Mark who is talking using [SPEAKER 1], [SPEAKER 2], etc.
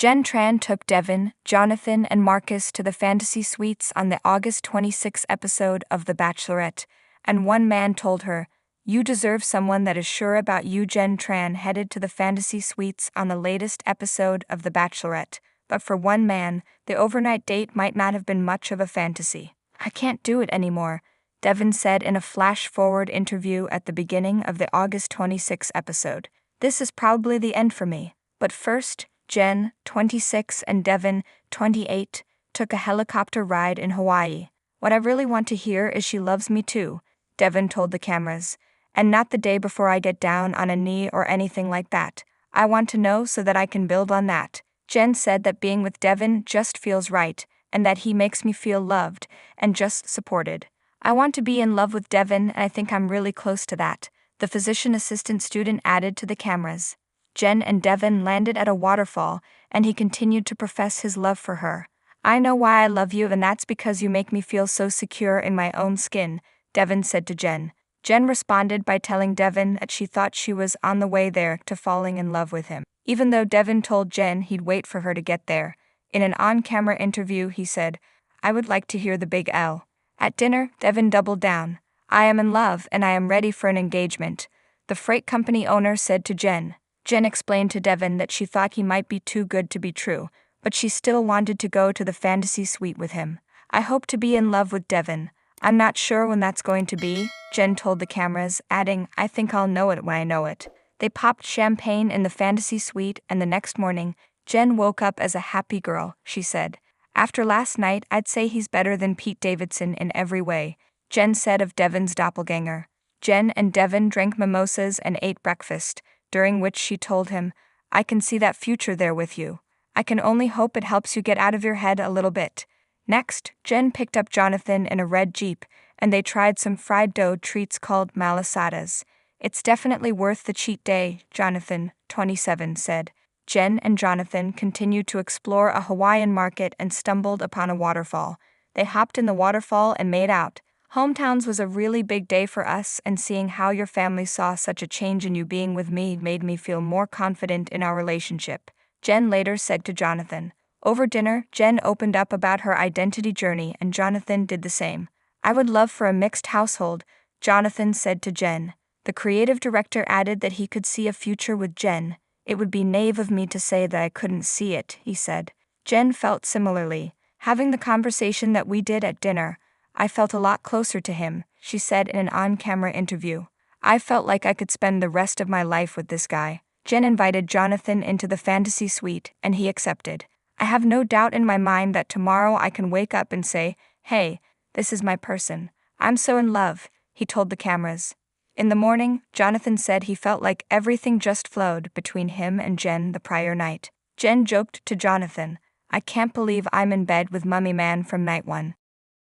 [SPEAKER 1] Jenn Tran took Devin, Jonathan, and Marcus to the fantasy suites on the August 26 episode of The Bachelorette, and one man told her, "You deserve someone that is sure about you." Jenn Tran headed to the fantasy suites on the latest episode of The Bachelorette, but for one man, the overnight date might not have been much of a fantasy. "I can't do it anymore," Devin said in a flash-forward interview at the beginning of the August 26 episode. "This is probably the end for me. But first, Jenn, 26, and Devin, 28, took a helicopter ride in Hawaii. What I really want to hear is she loves me too," Devin told the cameras. "And not the day before I get down on a knee or anything like that. I want to know so that I can build on that." Jenn said that being with Devin just feels right, and that he makes me feel loved and just supported. "I want to be in love with Devin, and I think I'm really close to that," the physician assistant student added to the cameras. Jenn and Devin landed at a waterfall, and he continued to profess his love for her. "I know why I love you, and that's because you make me feel so secure in my own skin," Devin said to Jenn. Jenn responded by telling Devin that she thought she was on the way there to falling in love with him, even though Devin told Jenn he'd wait for her to get there. In an on-camera interview, he said, "I would like to hear the big L." At dinner, Devin doubled down. "I am in love, and I am ready for an engagement," the freight company owner said to Jenn. Jenn explained to Devin that she thought he might be too good to be true, but she still wanted to go to the fantasy suite with him. "I hope to be in love with Devin. I'm not sure when that's going to be," Jenn told the cameras, adding, "I think I'll know it when I know it." They popped champagne in the fantasy suite, and the next morning, Jenn woke up as a happy girl, she said. "After last night, I'd say he's better than Pete Davidson in every way," Jenn said of Devin's doppelganger. Jenn and Devin drank mimosas and ate breakfast, during which she told him, "I can see that future there with you. I can only hope it helps you get out of your head a little bit." Next, Jenn picked up Jonathan in a red Jeep, and they tried some fried dough treats called malasadas. "It's definitely worth the cheat day," Jonathan, 27, said. Jenn and Jonathan continued to explore a Hawaiian market and stumbled upon a waterfall. They hopped in the waterfall and made out. "Hometowns was a really big day for us, and seeing how your family saw such a change in you being with me made me feel more confident in our relationship," Jenn later said to Jonathan. Over dinner, Jenn opened up about her identity journey, and Jonathan did the same. "I would love for a mixed household," Jonathan said to Jenn. The creative director added that he could see a future with Jenn. "It would be naive of me to say that I couldn't see it," he said. Jenn felt similarly. "Having the conversation that we did at dinner, I felt a lot closer to him," she said in an on-camera interview. "I felt like I could spend the rest of my life with this guy." Jenn invited Jonathan into the fantasy suite, and he accepted. "I have no doubt in my mind that tomorrow I can wake up and say, 'Hey, this is my person. I'm so in love,'" he told the cameras. In the morning, Jonathan said he felt like everything just flowed between him and Jenn the prior night. Jenn joked to Jonathan, "I can't believe I'm in bed with Mummy Man from night one."